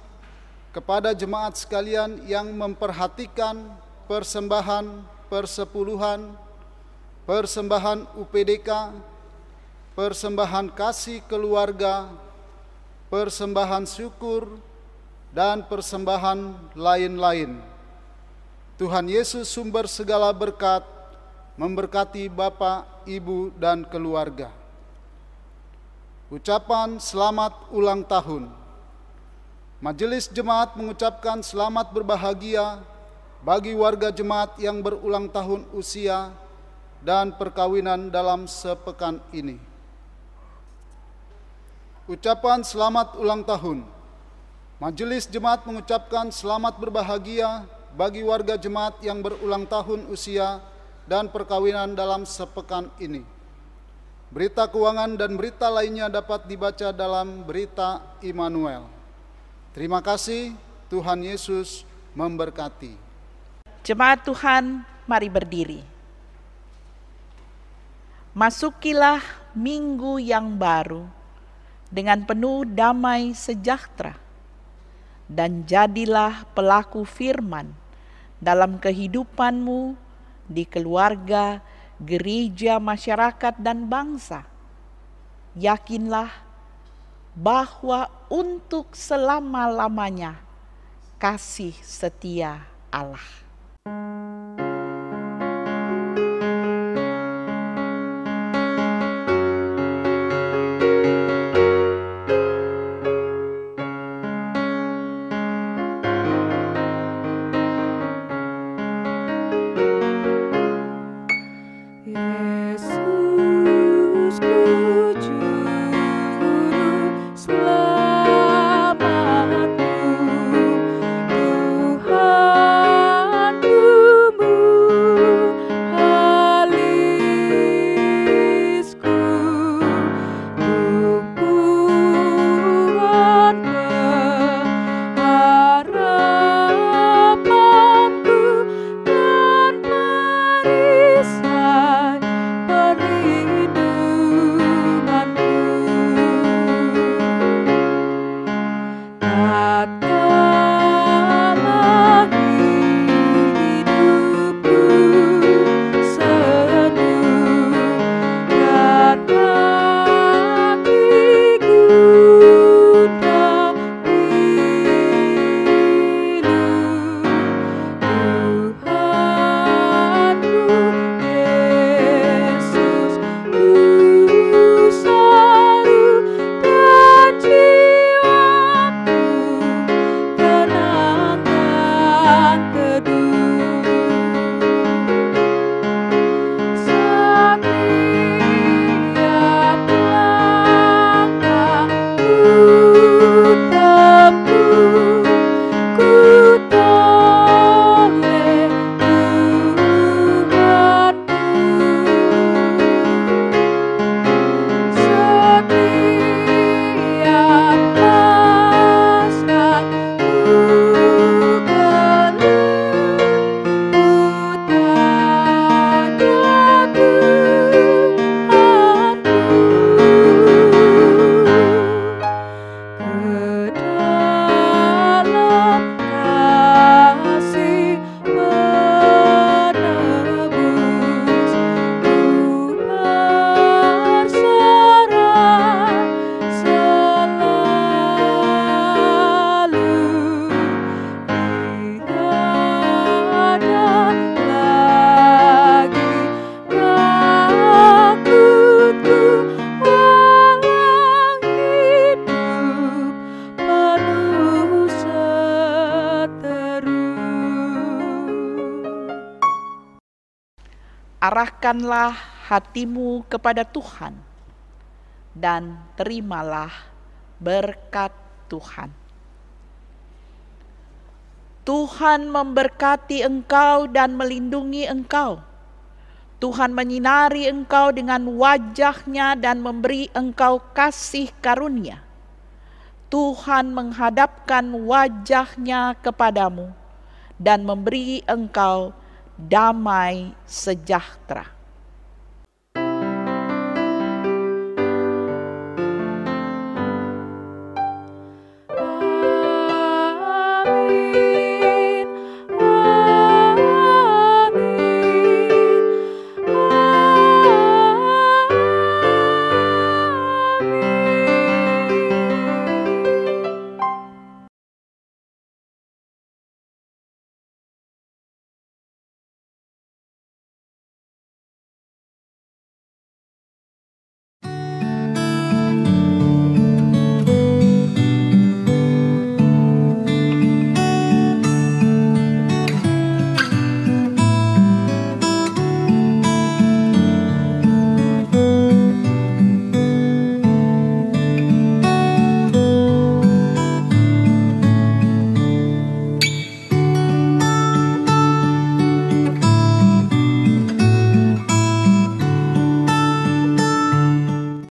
kepada jemaat sekalian yang memperhatikan persembahan persepuluhan, persembahan UPDK, persembahan kasih keluarga, persembahan syukur, dan persembahan lain-lain. Tuhan Yesus sumber segala berkat memberkati Bapak, Ibu, dan keluarga. Ucapan selamat ulang tahun. Majelis Jemaat mengucapkan selamat berbahagia bagi warga jemaat yang berulang tahun usia dan perkawinan dalam sepekan ini. Ucapan selamat ulang tahun. Majelis Jemaat mengucapkan selamat berbahagia bagi warga jemaat yang berulang tahun usia dan perkawinan dalam sepekan ini. Berita keuangan dan berita lainnya dapat dibaca dalam berita Immanuel. Terima kasih, Tuhan Yesus memberkati. Jemaat Tuhan, mari berdiri. Masukilah minggu yang baru dengan penuh damai sejahtera, dan jadilah pelaku firman dalam kehidupanmu di keluarga, gereja, masyarakat, dan bangsa. Yakinlah bahwa untuk selama-lamanya kasih setia Allah. Arahkanlah hatimu kepada Tuhan dan terimalah berkat Tuhan. Tuhan memberkati engkau dan melindungi engkau. Tuhan menyinari engkau dengan wajah-Nya dan memberi engkau kasih karunia. Tuhan menghadapkan wajah-Nya kepadamu dan memberi engkau damai sejahtera.